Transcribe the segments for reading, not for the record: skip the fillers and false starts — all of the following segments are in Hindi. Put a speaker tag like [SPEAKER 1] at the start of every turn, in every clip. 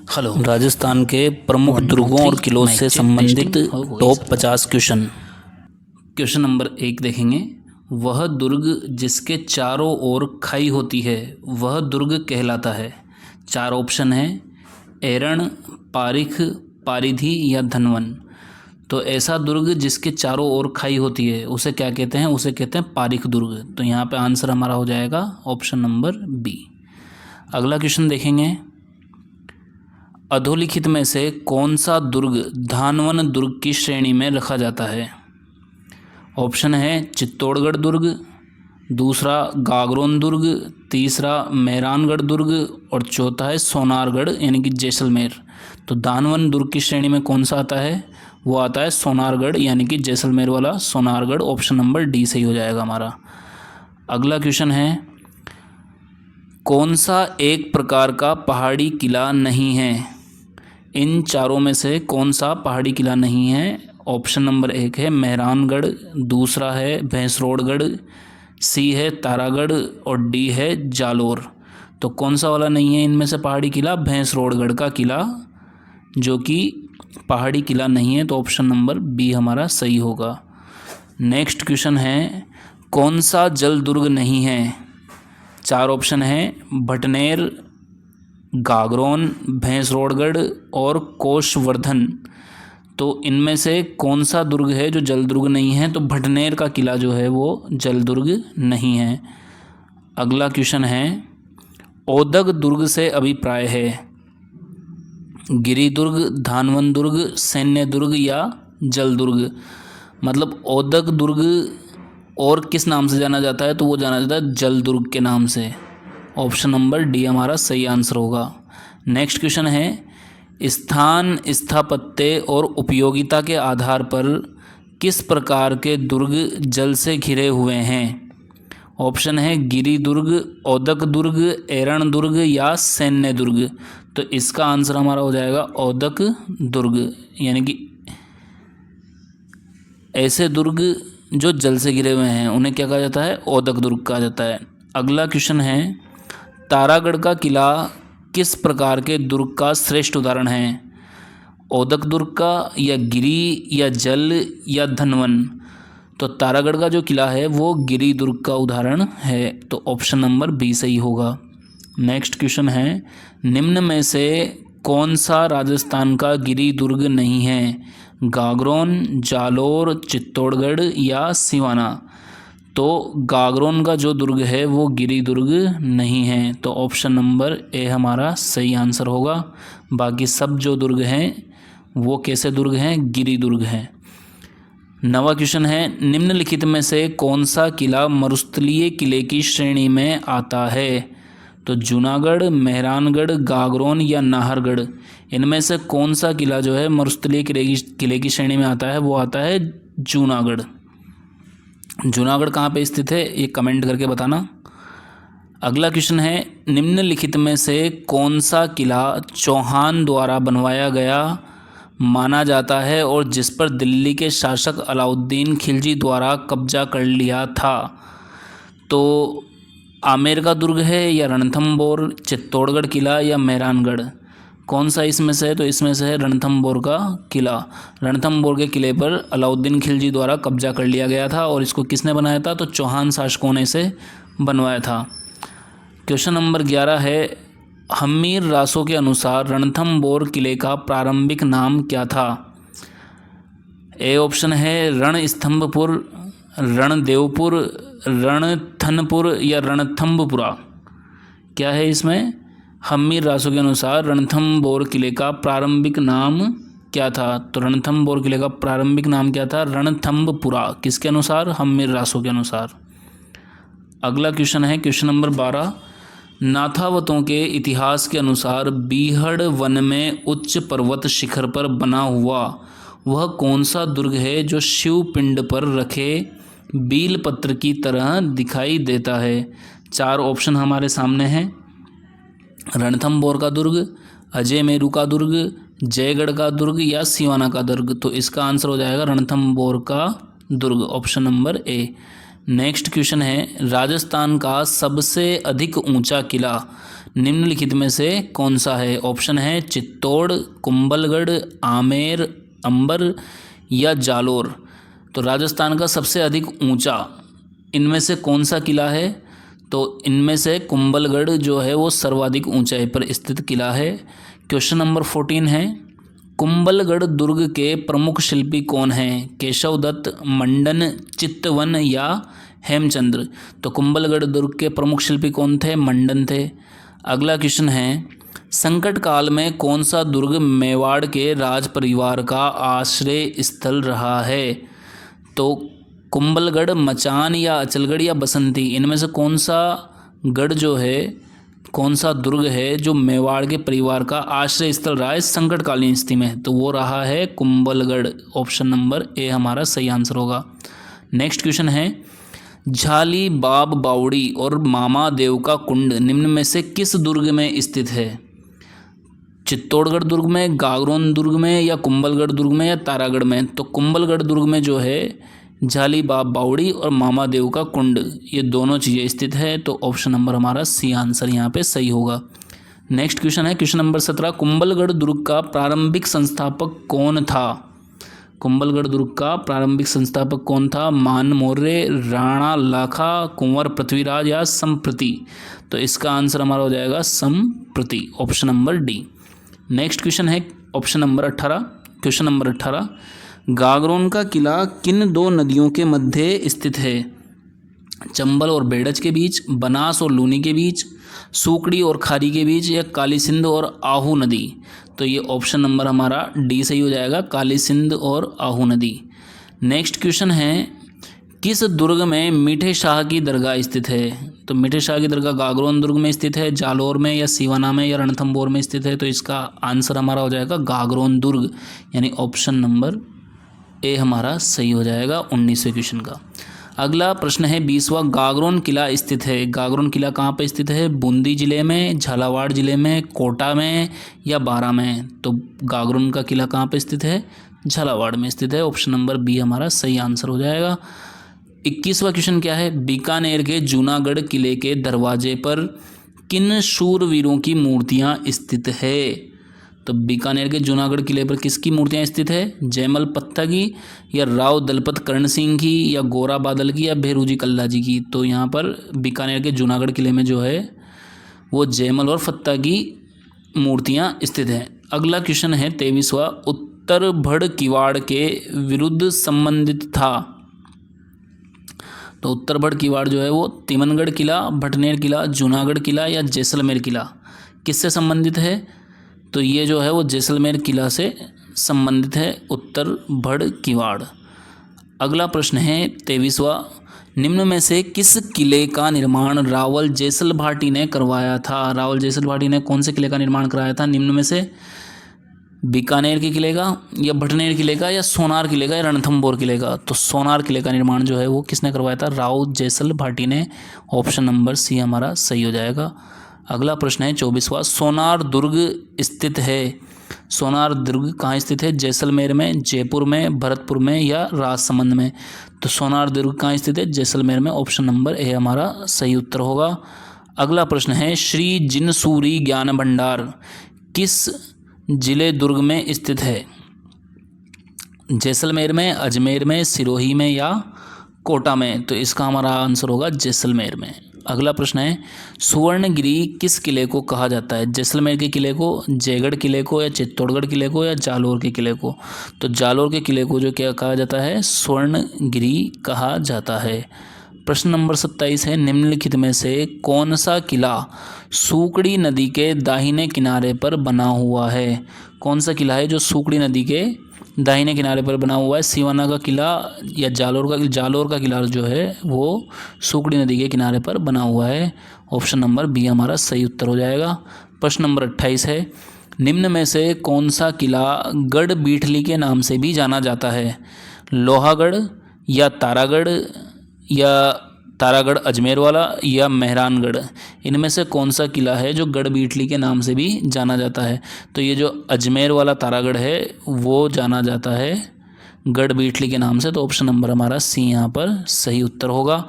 [SPEAKER 1] हेलो। राजस्थान के प्रमुख दुर्गों और किलों से संबंधित टॉप 50 क्वेश्चन। क्वेश्चन नंबर 1 देखेंगे। वह दुर्ग जिसके चारों ओर खाई होती है वह दुर्ग कहलाता है। 4 ऑप्शन है, एरण, पारिख, पारिधि या धनवन। तो ऐसा दुर्ग जिसके चारों ओर खाई होती है उसे क्या कहते हैं? उसे कहते हैं पारिख दुर्ग। तो यहाँ पे आंसर हमारा हो जाएगा ऑप्शन नंबर बी। अगला क्वेश्चन देखेंगे। अधोलिखित में से कौन सा दुर्ग धानवन दुर्ग की श्रेणी में रखा जाता है? ऑप्शन है चित्तौड़गढ़ दुर्ग, दूसरा गागरोन दुर्ग, तीसरा मेहरानगढ़ दुर्ग और चौथा है सोनारगढ़ यानी कि जैसलमेर। तो धानवन दुर्ग की श्रेणी में कौन सा आता है? वो आता है सोनारगढ़ यानी कि जैसलमेर वाला सोनारगढ़। ऑप्शन नंबर डी सही हो जाएगा हमारा। अगला क्वेश्चन है, कौन सा एक प्रकार का पहाड़ी किला नहीं है? इन चारों में से कौन सा पहाड़ी किला नहीं है? ऑप्शन नंबर 1 है मेहरानगढ़, दूसरा है भैंसरोड़गढ़, सी है तारागढ़ और डी है जालोर। तो कौन सा वाला नहीं है इनमें से पहाड़ी किला? भैंसरोड़गढ़ का किला जो कि पहाड़ी किला नहीं है। तो ऑप्शन नंबर बी हमारा सही होगा। नेक्स्ट क्वेश्चन है, कौन सा जल दुर्ग नहीं है? 4 ऑप्शन है, भटनेर, गागरोन, भैंसरोड़गढ़ और कोषवर्धन। तो इनमें से कौन सा दुर्ग है जो जल दुर्ग नहीं है? तो भटनेर का किला जो है वो जल दुर्ग नहीं है। अगला क्वेश्चन है, ओदग दुर्ग से अभिप्राय है गिरी दुर्ग, धानवन दुर्ग, सैन्य दुर्ग या जल दुर्ग। मतलब ओदग दुर्ग और किस नाम से जाना जाता है? तो वो जाना जाता है जल दुर्ग के नाम से। ऑप्शन नंबर डी हमारा सही आंसर होगा। नेक्स्ट क्वेश्चन है, स्थान, स्थापत्य और उपयोगिता के आधार पर किस प्रकार के दुर्ग जल से घिरे हुए हैं? ऑप्शन है गिरी दुर्ग, ओदक दुर्ग, एरण दुर्ग या सैन्य दुर्ग। तो इसका आंसर हमारा हो जाएगा ओदक दुर्ग यानी कि ऐसे दुर्ग जो जल से घिरे हुए हैं उन्हें क्या कहा जाता है? ओदक दुर्ग कहा जाता है। अगला क्वेश्चन है, तारागढ़ का किला किस प्रकार के दुर्ग का श्रेष्ठ उदाहरण है? ओदक दुर्ग का या गिरी या जल या धनवन। तो तारागढ़ का जो किला है वो गिरी दुर्ग का उदाहरण है। तो ऑप्शन नंबर बी सही होगा। नेक्स्ट क्वेश्चन है, निम्न में से कौन सा राजस्थान का गिरी दुर्ग नहीं है? गागरोन, जालोर, चित्तौड़गढ़ या सिवाना। तो गागरोन का जो दुर्ग है वो गिरी दुर्ग नहीं है। तो ऑप्शन नंबर ए हमारा सही आंसर होगा। बाकी सब जो दुर्ग हैं वो कैसे दुर्ग हैं? गिरी दुर्ग हैं। नवा क्वेश्चन है, निम्नलिखित में से कौन सा किला मरुस्थलीय किले की श्रेणी में आता है? तो जूनागढ़, मेहरानगढ़, गागरोन या नाहरगढ़। इनमें से कौन सा किला जो है मरुस्थलीय किले की श्रेणी में आता है? वो आता है जूनागढ़। जूनागढ़ कहाँ पे स्थित है ये कमेंट करके बताना। अगला क्वेश्चन है, निम्नलिखित में से कौन सा किला चौहान द्वारा बनवाया गया माना जाता है और जिस पर दिल्ली के शासक अलाउद्दीन खिलजी द्वारा कब्जा कर लिया था? तो आमेर का दुर्ग है या रणथंभौर, चित्तौड़गढ़ किला या मेहरानगढ़। कौन सा इसमें से है? तो इसमें से है रणथंभौर का किला। रणथंभौर के किले पर अलाउद्दीन खिलजी द्वारा कब्जा कर लिया गया था और इसको किसने बनाया था? तो चौहान शासकों ने इसे बनवाया था। क्वेश्चन नंबर 11 है, हम्मीर रासो के अनुसार रणथंभौर किले का प्रारंभिक नाम क्या था? ए ऑप्शन है रणस्तंभपुर, रणदेवपुर, रणथनपुर या रणथंभपुरा। क्या है इसमें? हम्मीर रासो के अनुसार रणथंभौर किले का प्रारंभिक नाम क्या था? तो रणथंभौर किले का प्रारंभिक नाम क्या था? रणथंभपुरा। किसके अनुसार? हम्मीर रासो के अनुसार। अगला क्वेश्चन है क्वेश्चन नंबर 12, नाथावतों के इतिहास के अनुसार बीहड़ वन में उच्च पर्वत शिखर पर बना हुआ वह कौन सा दुर्ग है जो शिव पिंड पर रखे बील पत्र की तरह दिखाई देता है? 4 ऑप्शन हमारे सामने हैं, रणथंभौर का दुर्ग, अजय मेरू का दुर्ग, जयगढ़ का दुर्ग या सिवाना का दुर्ग। तो इसका आंसर हो जाएगा रणथंभौर का दुर्ग, option number A. Next question है राजस्थान का सबसे अधिक ऊंचा किला निम्नलिखित में से कौन सा है। ऑप्शन है चित्तौड़, कुंभलगढ़, आमेर, अंबर या जालोर। तो राजस्थान का सबसे अधिक ऊंचा इनमें से कौन सा किला है। तो इनमें से कुंभलगढ़ जो है वो सर्वाधिक ऊंचाई पर स्थित किला है। क्वेश्चन नंबर 14 है कुंभलगढ़ दुर्ग के प्रमुख शिल्पी कौन हैं। केशव दत्त, मंडन, चित्तवन या हेमचंद्र। तो कुंभलगढ़ दुर्ग के प्रमुख शिल्पी कौन थे, मंडन थे। अगला क्वेश्चन है संकट काल में कौन सा दुर्ग मेवाड़ के राज परिवार का आश्रय स्थल रहा है। तो कुंभलगढ़, मचान या अचलगढ़ या बसंती, इनमें से कौन सा गढ़ जो है, कौन सा दुर्ग है जो मेवाड़ के परिवार का आश्रय स्थल रहा है संकटकालीन स्थिति में। तो वो रहा है कुंभलगढ़। ऑप्शन नंबर ए हमारा सही आंसर होगा। नेक्स्ट क्वेश्चन है झाली बाब बावड़ी और मामा देव का कुंड निम्न में से किस दुर्ग में स्थित है। चित्तौड़गढ़ दुर्ग में, गागरोन दुर्ग में या कुंभलगढ़ दुर्ग में या तारागढ़ में। तो कुंभलगढ़ दुर्ग में जो है झाली बाब बावड़ी और मामा देव का कुंड, ये दोनों चीज़ें स्थित है। तो ऑप्शन नंबर हमारा सी आंसर यहाँ पे सही होगा। नेक्स्ट क्वेश्चन है क्वेश्चन नंबर 17 कुंभलगढ़ दुर्ग का प्रारंभिक संस्थापक कौन था। कुंभलगढ़ दुर्ग का प्रारंभिक संस्थापक कौन था। मान मौर्य, राणा लाखा, कुंवर पृथ्वीराज या संप्रति। तो इसका आंसर हमारा हो जाएगा Samprati, option number D. Next question है option number 18। Question number 18 Gagron का किला किन दो नदियों के मध्य स्थित है। चंबल और बेड़ज के बीच, बनास और लूनी के बीच, सूकड़ी और खारी के बीच या काली सिंध और आहू नदी। तो ये ऑप्शन नंबर हमारा डी सही हो जाएगा, काली सिंध और आहू नदी। नेक्स्ट क्वेश्चन है किस दुर्ग में मीठे शाह की दरगाह स्थित है। तो मीठे शाह की दरगाह गागरोन दुर्ग में स्थित है, जालोर में या सिवाना में या रणथंभौर में स्थित है। तो इसका आंसर हमारा हो जाएगा गागरोन दुर्ग, यानी ऑप्शन नंबर ए हमारा सही हो जाएगा 19वें क्वेश्चन का। अगला प्रश्न है 20वां गागरोन किला स्थित है। गागरोन किला कहाँ पर स्थित है। बूंदी जिले में, झालावाड़ जिले में, कोटा में या बारा में। तो गागरोन का किला कहाँ पर स्थित है, झालावाड़ में स्थित है। ऑप्शन नंबर बी हमारा सही आंसर हो जाएगा। 21वां क्वेश्चन क्या है बीकानेर के जूनागढ़ किले के दरवाजे पर किन शूरवीरों की मूर्तियाँ स्थित है। तो बीकानेर के जूनागढ़ किले पर किसकी मूर्तियाँ स्थित है। जयमल पत्ता की या राव दलपत कर्ण सिंह की या गोरा बादल की या भेरूजी कल्ला जी की। तो यहाँ पर बीकानेर के जूनागढ़ किले में जो है वो जयमल और फत्ता की मूर्तियाँ स्थित हैं। अगला क्वेश्चन है 23वां उत्तर भड़ किवाड़ के विरुद्ध संबंधित था। तो उत्तर भड़ किवाड़ जो है वो तिमनगढ़ किला, भटनेर किला, जूनागढ़ किला या जैसलमेर किला किससे संबंधित है। तो ये जो है वो जैसलमेर किला से संबंधित है, उत्तर भड़ किवाड़। अगला प्रश्न है 23वां निम्न में से किस किले का निर्माण रावल जैसल भाटी ने करवाया था। रावल जैसल भाटी ने कौन से किले का निर्माण कराया था निम्न में से। बीकानेर के किले का या भटनेर किले का या सोनार किले का या रणथंभौर किले का। तो सोनार किले का निर्माण जो है वो किसने करवाया था, राव जैसल भाटी ने। ऑप्शन नंबर सी हमारा सही हो जाएगा। अगला प्रश्न है 24वां सोनार दुर्ग स्थित है। सोनार दुर्ग कहाँ स्थित है, जैसलमेर में, जयपुर में, भरतपुर में या राजसमंद में। तो सोनार दुर्ग कहाँ स्थित है, जैसलमेर में। ऑप्शन नंबर ए हमारा सही उत्तर होगा। अगला प्रश्न है श्री जिनसूरी ज्ञान भंडार किस जिले दुर्ग में स्थित है। जैसलमेर में, अजमेर में, सिरोही में या कोटा में। तो इसका हमारा आंसर होगा जैसलमेर में। अगला प्रश्न है सुवर्णगिरी किस किले को कहा जाता है। जैसलमेर के किले को, जयगढ़ किले को या चित्तौड़गढ़ किले को या जालोर के किले को। तो जालोर के किले को जो क्या कहा जाता है, स्वर्णगिरी कहा जाता है। प्रश्न नंबर 27 है निम्नलिखित में से कौन सा किला सूकड़ी नदी के दाहिने किनारे पर बना हुआ है। कौन सा किला है जो सूकड़ी नदी के दाहिने किनारे पर बना हुआ है। सिवाना का किला या जालोर का किला जो है वो सूकड़ी नदी के किनारे पर बना हुआ है। ऑप्शन नंबर बी हमारा सही उत्तर हो जाएगा। प्रश्न नंबर 28 है निम्न में से कौन सा किला गढ़ बीठली के नाम से भी जाना जाता है। लोहागढ़ या तारागढ़ अजमेर वाला या मेहरानगढ़। इनमें से कौन सा किला है जो गढ़ बीठली के नाम से भी जाना जाता है। तो ये जो अजमेर वाला तारागढ़ है वो जाना जाता है गढ़ बीटली के नाम से, तो ऑप्शन नंबर हमारा सी यहाँ पर सही उत्तर होगा।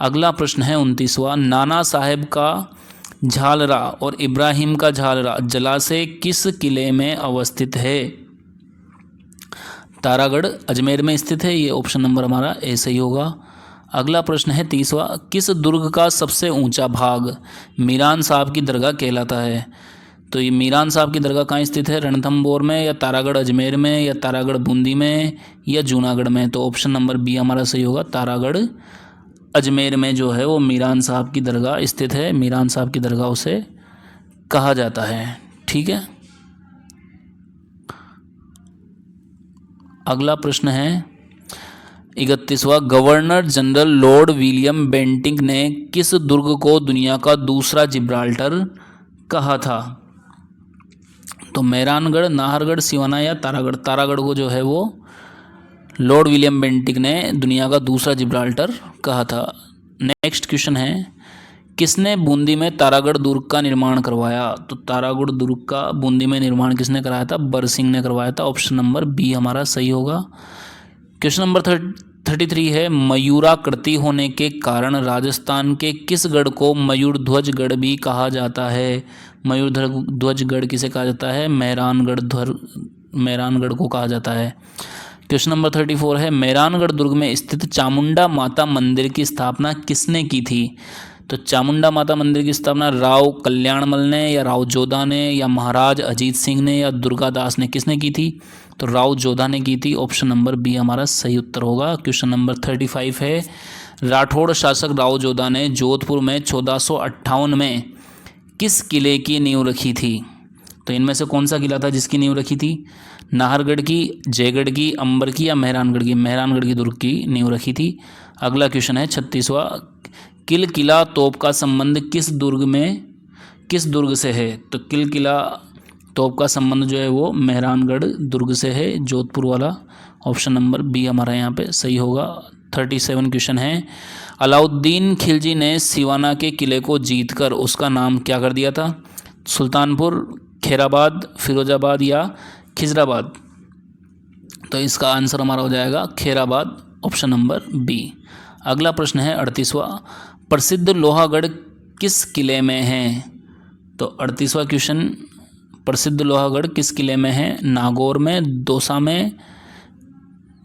[SPEAKER 1] अगला प्रश्न है 29वां, नाना साहेब का झालरा और इब्राहिम का झालरा जलाशय किस किले में अवस्थित है? तारागढ़ अजमेर में स्थित है, ये ऑप्शन नंबर हमारा ए सही होगा। अगला प्रश्न है 30वां, किस दुर्ग का सबसे ऊंचा भाग मीरान साहब की दरगाह कहलाता है? तो ये मीरान साहब की दरगाह कहाँ स्थित है? रणथंभौर में, या तारागढ़ अजमेर में, या तारागढ़ बूंदी में, या जूनागढ़ में? तो ऑप्शन नंबर बी हमारा सही होगा, तारागढ़ अजमेर में जो है वो मीरान साहब की दरगाह स्थित है। मीरान साहब की दरगाह उसे कहा जाता है। ठीक है, अगला प्रश्न है 31वां, governor general Lord William Bentinck ने किस दुर्ग को दुनिया का दूसरा जिब्राल्टर कहा था? तो मेहरानगढ़, नाहरगढ़, सिवाना या तारागढ़? तारागढ़ को जो है वो लॉर्ड विलियम बेंटिंक ने दुनिया का दूसरा जिब्राल्टर कहा था। नेक्स्ट क्वेश्चन है, किसने बूंदी में तारागढ़ दुर्ग का निर्माण करवाया? तो तारागढ़ दुर्ग का बूंदी में निर्माण किसने कराया था? बरसिंह ने करवाया था। ऑप्शन नंबर बी हमारा सही होगा। क्वेश्चन नंबर 33 है, मयूराकृति होने के कारण राजस्थान के किस गढ़ को मयूरध्वज गढ़ भी कहा जाता है? मयूरध्वज गढ़ किसे कहा जाता है? मेहरानगढ़ को कहा जाता है। क्वेश्चन नंबर 34 है, मेहरानगढ़ दुर्ग में स्थित चामुंडा माता मंदिर की स्थापना किसने की थी? तो चामुंडा माता मंदिर की स्थापना राव कल्याणमल ने, या राव जोधा ने, या महाराज अजीत सिंह ने, या दुर्गादास ने, किसने की थी? तो राव जोधा ने की थी। ऑप्शन नंबर बी हमारा सही उत्तर होगा। क्वेश्चन नंबर 35 है, राठौड़ शासक राव जोधा ने जोधपुर में 1458 में किस किले की नींव रखी थी? तो इनमें से कौन सा किला था जिसकी नींव रखी थी? नाहरगढ़ की, जयगढ़ की, अंबर की, या मेहरानगढ़ की? मेहरानगढ़ की दुर्ग की नींव रखी थी। अगला क्वेश्चन है 36वां, किला तोप का संबंध किस दुर्ग से है? तो किला तोप का संबंध जो है वो मेहरानगढ़ दुर्ग से है, जोधपुर वाला। ऑप्शन नंबर बी हमारा यहाँ पे सही होगा। 37 क्वेश्चन है, अलाउद्दीन खिलजी ने सिवाना के किले को जीतकर उसका नाम क्या कर दिया था? सुल्तानपुर, खैराबाद, फिरोजाबाद या खिजराबाद? तो इसका आंसर हमारा हो जाएगा खैराबाद, ऑप्शन नंबर बी। अगला प्रश्न है 38वां, प्रसिद्ध लोहागढ़ किस किले में है? तो 38वां क्वेश्चन, प्रसिद्ध लोहागढ़ किस किले में है? नागौर में, दौसा में,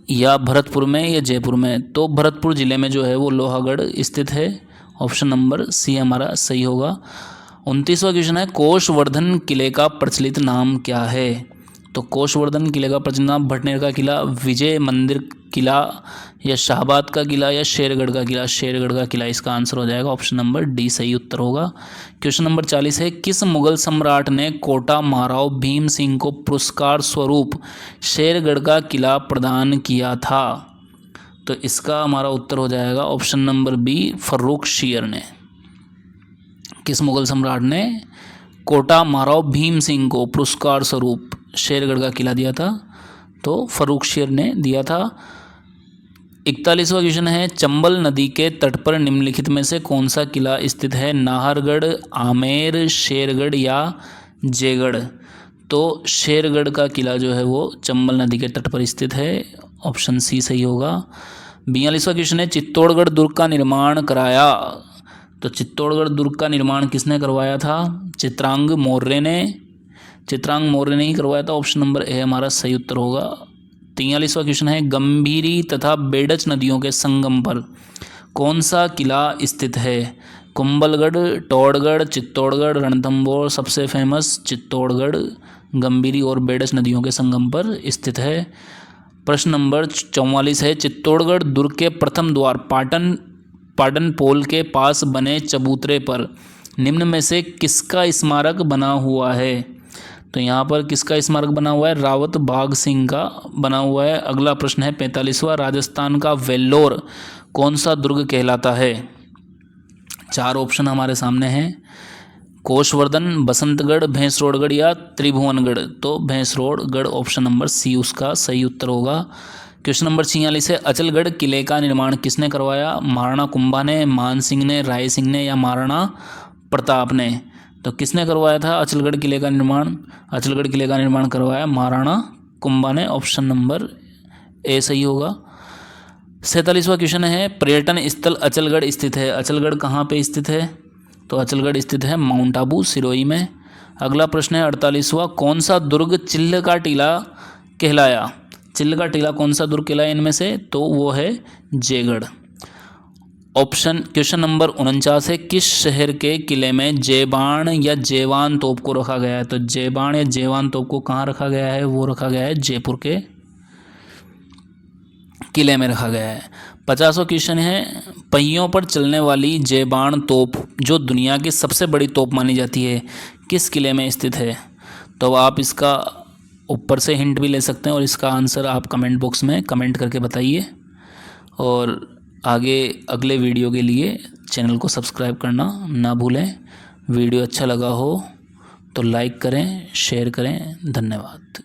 [SPEAKER 1] या भरतपुर में, या जयपुर में? तो भरतपुर जिले में जो है वो लोहागढ़ स्थित है। ऑप्शन नंबर सी हमारा सही होगा। 29वां क्वेश्चन है, कोषवर्धन किले का प्रचलित नाम क्या है? तो कोषवर्धन किले का प्रचलित नाम भटनेर का किला, विजय मंदिर किला, या शाहबाद का किला, या शेरगढ़ का किला? शेरगढ़ का किला इसका आंसर हो जाएगा। ऑप्शन नंबर डी सही उत्तर होगा। क्वेश्चन नंबर 40 है, किस मुगल सम्राट ने कोटा महाराव भीम सिंह को पुरस्कार स्वरूप शेरगढ़ का किला प्रदान किया था? तो इसका हमारा उत्तर हो जाएगा ऑप्शन नंबर बी, फर्रुखशियर ने। किस मुगल सम्राट ने कोटा महाराव भीम सिंह को पुरस्कार स्वरूप शेरगढ़ का किला दिया था? तो फर्रुखशियर ने दिया था। 41वां क्वेश्चन है, चंबल नदी के तट पर निम्नलिखित में से कौन सा किला स्थित है? नाहरगढ़, आमेर, शेरगढ़ या जयगढ़? तो शेरगढ़ का किला जो है वो चंबल नदी के तट पर स्थित है। ऑप्शन सी सही होगा। 42वां क्वेश्चन है, चित्तौड़गढ़ दुर्ग का निर्माण कराया? तो चित्तौड़गढ़ दुर्ग का निर्माण किसने करवाया था? चित्रांग मौर्य ने। चित्रांग मौर्य ने ही करवाया था। ऑप्शन नंबर ए हमारा सही उत्तर होगा। 43वां क्वेश्चन है, गंभीरी तथा बेडच नदियों के संगम पर कौन सा किला स्थित है? कुंभलगढ़, टौड़गढ़, चित्तौड़गढ़, रणथंभौर? सबसे फेमस चित्तौड़गढ़ गंभीरी और बेडच नदियों के संगम पर स्थित है। प्रश्न नंबर 44 है, चित्तौड़गढ़ दुर्ग के प्रथम द्वार पाटन पोल के पास बने चबूतरे पर निम्न में से किसका स्मारक बना हुआ है? तो यहाँ पर किसका स्मारक बना हुआ है? रावत बाघ सिंह का बना हुआ है। अगला प्रश्न है 45वां, राजस्थान का वेल्लोर कौन सा दुर्ग कहलाता है? 4 ऑप्शन हमारे सामने हैं, कोषवर्धन, बसंतगढ़, भैंसरोडगढ़ या त्रिभुवनगढ़? तो भैंसरोडगढ़ ऑप्शन नंबर सी उसका सही उत्तर होगा। क्वेश्चन नंबर 46 है, अचलगढ़ किले का निर्माण किसने करवाया? महाराणा कुंभा ने, मान सिंह ने, राय सिंह ने या महाराणा प्रताप ने? तो किसने करवाया था अचलगढ़ किले का निर्माण? अचलगढ़ किले का निर्माण करवाया महाराणा कुंभा ने। ऑप्शन नंबर ए सही होगा। 47वां क्वेश्चन है, पर्यटन स्थल अचलगढ़ स्थित है। अचलगढ़ कहाँ पे स्थित है? तो अचलगढ़ स्थित है माउंट आबू सिरोही में। अगला प्रश्न है 48वां, कौन सा दुर्ग चिल्ल का टीला कहलाया? चिल्ल का टीला कौन सा दुर्ग कहलाया इनमें से? तो वो है जयगढ़। क्वेश्चन नंबर 49 है, किस शहर के किले में जेबान या जेवान तोप को रखा गया है? तो जेबान या जेवान तोप को कहाँ रखा गया है? वो रखा गया है जयपुर के किले में रखा गया है। 50वां क्वेश्चन है, पहियों पर चलने वाली जेबान तोप जो दुनिया की सबसे बड़ी तोप मानी जाती है किस किले में स्थित है? तो आप इसका ऊपर से हिंट भी ले सकते हैं और इसका आंसर आप कमेंट बॉक्स में कमेंट करके बताइए। और आगे अगले वीडियो के लिए चैनल को सब्सक्राइब करना ना भूलें। वीडियो अच्छा लगा हो तो लाइक करें, शेयर करें। धन्यवाद।